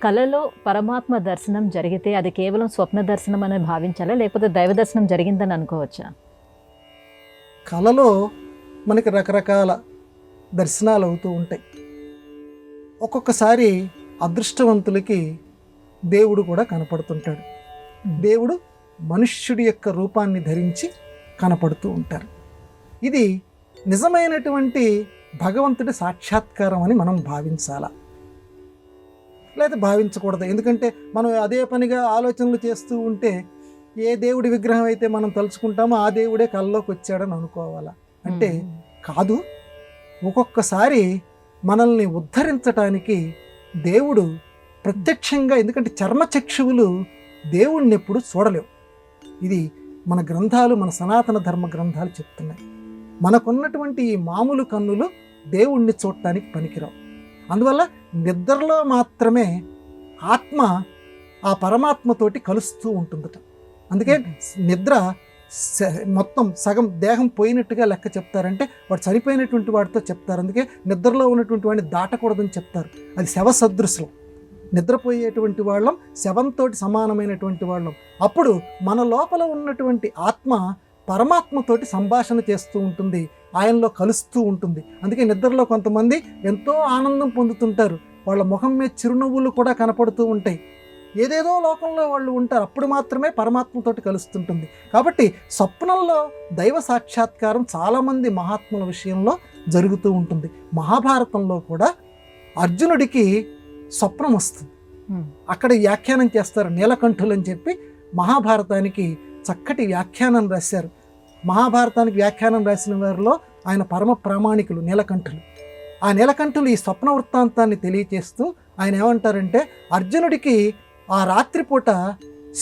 కలలో పరమాత్మ దర్శనం జరిగితే అది కేవలం స్వప్న దర్శనం అని భావించాలా, లేకపోతే దైవ దర్శనం జరిగిందని అనుకోవచ్చా? కలలో మనకి రకరకాల దర్శనాలు అవుతూ ఉంటాయి. ఒక్కొక్కసారి అదృష్టవంతులకి దేవుడు కూడా కనపడుతుంటాడు. దేవుడు మనుష్యుడి యొక్క రూపాన్ని ధరించి కనపడుతూ ఉంటారు. ఇది నిజమైనటువంటి భగవంతుడి సాక్షాత్కారం అని మనం భావించాలా, లేదా భావించకూడదు? ఎందుకంటే మనం అదే పనిగా ఆలోచనలు చేస్తూ ఉంటే ఏ దేవుడి విగ్రహం అయితే మనం తలుచుకుంటామో ఆ దేవుడే కల్లోకి వచ్చాడని అనుకోవాలా అంటే కాదు. ఒక్కొక్కసారి మనల్ని ఉద్ధరించటానికి దేవుడు ప్రత్యక్షంగా, ఎందుకంటే చర్మచక్షువులు దేవుణ్ణి ఎప్పుడు చూడలేవు. ఇది మన గ్రంథాలు, మన సనాతన ధర్మ గ్రంథాలు చెప్తున్నాయి. మనకున్నటువంటి ఈ మామూలు కన్నులు దేవుణ్ణి చూడటానికి పనికిరావు. అందువల్ల నిద్రలో మాత్రమే ఆత్మ ఆ పరమాత్మతోటి కలుస్తూ ఉంటుందట. అందుకే నిద్ర మొత్తం సగం దేహం పోయినట్టుగా లెక్క చెప్తారంటే వాడు చనిపోయినటువంటి వాడితో చెప్తారు. అందుకే నిద్రలో ఉన్నటువంటి వాడిని దాటకూడదని చెప్తారు. అది శవ సదృశ్యం. నిద్రపోయేటువంటి వాళ్ళం శవంతో సమానమైనటువంటి వాళ్ళం. అప్పుడు మన లోపల ఉన్నటువంటి ఆత్మ పరమాత్మతోటి సంభాషణ చేస్తూ ఉంటుంది, ఆయనలో కలుస్తూ ఉంటుంది. అందుకే నిద్రలో కొంతమంది ఎంతో ఆనందం పొందుతుంటారు, వాళ్ళ ముఖం మీద చిరునవ్వులు కూడా కనపడుతూ ఉంటాయి. ఏదేదో లోకంలో వాళ్ళు ఉంటారు, అప్పుడు మాత్రమే పరమాత్మతోటి కలుస్తుంటుంది. కాబట్టి స్వప్నంలో దైవ సాక్షాత్కారం చాలామంది మహాత్ముల విషయంలో జరుగుతూ ఉంటుంది. మహాభారతంలో కూడా అర్జునుడికి స్వప్నం వస్తుంది. అక్కడ వ్యాఖ్యానం చేస్తారు నీలకంఠులు అని చెప్పి. మహాభారతానికి చక్కటి వ్యాఖ్యానం రాశారు. మహాభారతానికి వ్యాఖ్యానం రాసిన వారిలో ఆయన పరమ ప్రామాణికులు నీలకంఠులు. ఆ నీలకంఠులు ఈ స్వప్న వృత్తాంతాన్ని తెలియచేస్తూ ఆయన ఏమంటారంటే, అర్జునుడికి ఆ రాత్రిపూట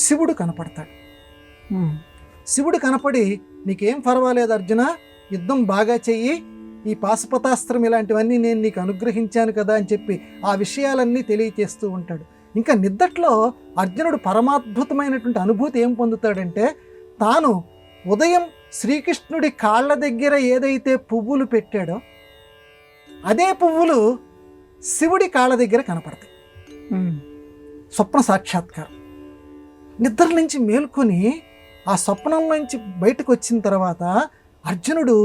శివుడు కనపడతాడు. శివుడు కనపడి, నీకేం పర్వాలేదు అర్జున, యుద్ధం బాగా చెయ్యి, ఈ పాశుపతాస్త్రం ఇలాంటివన్నీ నేను నీకు అనుగ్రహించాను కదా అని చెప్పి ఆ విషయాలన్నీ తెలియచేస్తూ ఉంటాడు. ఇంకా నిద్దట్లో అర్జునుడు పరమాద్భుతమైనటువంటి అనుభూతి ఏం పొందుతాడంటే, తాను ఉదయం శ్రీకృష్ణుడి కాళ్ళ దగ్గర ఏదైతే పువ్వులు పెట్టాడో అదే పువ్వులు శివుడి కాళ్ళ దగ్గర కనపడతాయి. స్వప్న సాక్షాత్కారం. నిద్ర నుంచి మేల్కొని ఆ స్వప్నం నుంచి బయటకు వచ్చిన తర్వాత అర్జునుడు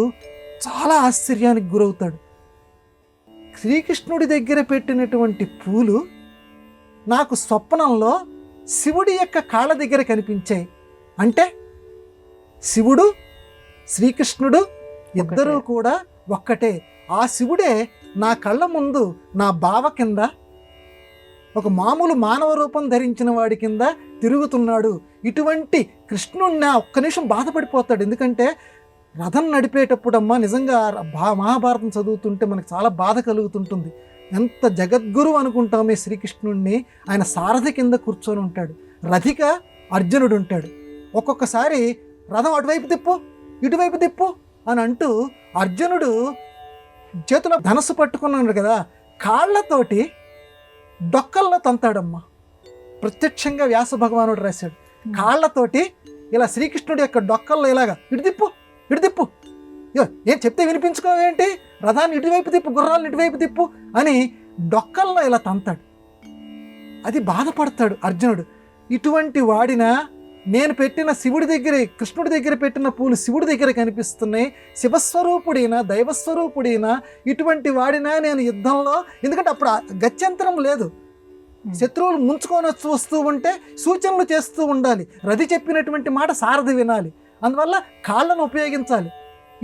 చాలా ఆశ్చర్యానికి గురవుతాడు. శ్రీకృష్ణుడి దగ్గర పెట్టినటువంటి పూలు నాకు స్వప్నంలో శివుడి యొక్క కాళ్ళ దగ్గర కనిపించాయి. అంటే శివుడు శ్రీకృష్ణుడు ఇద్దరూ కూడా ఒక్కటే. ఆ శివుడే నా కళ్ళ ముందు నా బావ కింద, ఒక మామూలు మానవ రూపం ధరించిన వాడి కింద తిరుగుతున్నాడు. ఇటువంటి కృష్ణుడిని ఒక్క నిమిషం బాధపడిపోతాడు. ఎందుకంటే రథం నడిపేటప్పుడమ్మా నిజంగా మహాభారతం చదువుతుంటే మనకు చాలా బాధ కలుగుతుంటుంది. ఎంత జగద్గురు అనుకుంటామే శ్రీకృష్ణుడిని, ఆయన సారథి కింద కూర్చొని ఉంటాడు, రథిక అర్జునుడు ఉంటాడు. ఒక్కొక్కసారి రథం అటువైపు తిప్పు, ఇటువైపు తిప్పు అని అంటూ అర్జునుడు చేతిలో ధనస్సు పట్టుకున్నాడు కదా, కాళ్ళతోటి డొక్కల్లో తంతాడమ్మా. ప్రత్యక్షంగా వ్యాస భగవానుడు రాశాడు. కాళ్ళతోటి ఇలా శ్రీకృష్ణుడి యొక్క డొక్కల్లో ఇలాగా ఇటు తిప్పు, ఇటు తిప్పు, ఏం చెప్తే వినిపించుకోవేంటి, రథాన్ని ఇటువైపు తిప్పు, గుర్రాలను ఇటువైపు తిప్పు అని డొక్కల్లో ఇలా తంతాడు. అది బాధపడతాడు అర్జునుడు. ఇటువంటి వాడిన నేను పెట్టిన శివుడి దగ్గర, కృష్ణుడి దగ్గర పెట్టిన పూలు శివుడి దగ్గర కనిపిస్తున్నాయి, శివస్వరూపుడైనా దైవస్వరూపుడైనా ఇటువంటి వాడినా నేను యుద్ధంలో, ఎందుకంటే అప్పుడు గత్యంతరం లేదు, శత్రువులు ముంచుకొని వస్తూ ఉంటే సూచనలు చేస్తూ ఉండాలి, రథి చెప్పినటువంటి మాట సారథి వినాలి, అందువల్ల కాళ్ళను ఉపయోగించాలి.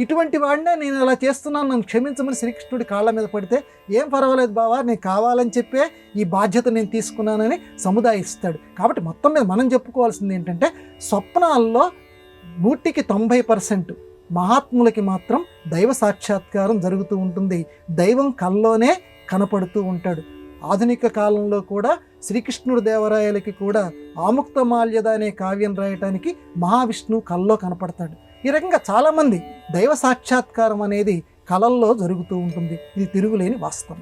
ఇటువంటి వాడినా నేను ఇలా చేస్తున్నాను, నన్ను క్షమించమని శ్రీకృష్ణుడి కాళ్ళ మీద పడితే, ఏం పర్వాలేదు బావా, నేను కావాలని చెప్పే ఈ బాధ్యత నేను తీసుకున్నానని సముదాయిస్తాడు. కాబట్టి మొత్తం మీద మనం చెప్పుకోవాల్సింది ఏంటంటే, స్వప్నాల్లో 100కి 90% మహాత్ములకి మాత్రం దైవ సాక్షాత్కారం జరుగుతూ ఉంటుంది. దైవం కల్లోనే కనపడుతూ ఉంటాడు. ఆధునిక కాలంలో కూడా శ్రీకృష్ణుడు దేవరాయలకి కూడా ఆముక్తమాల్యద అనే కావ్యం రాయటానికి మహావిష్ణువు కల్లో కనపడతాడు. ఈ రకంగా చాలామంది దైవ సాక్షాత్కారం అనేది కళల్లో జరుగుతూ ఉంటుంది. ఇది తిరుగులేని వాస్తవం.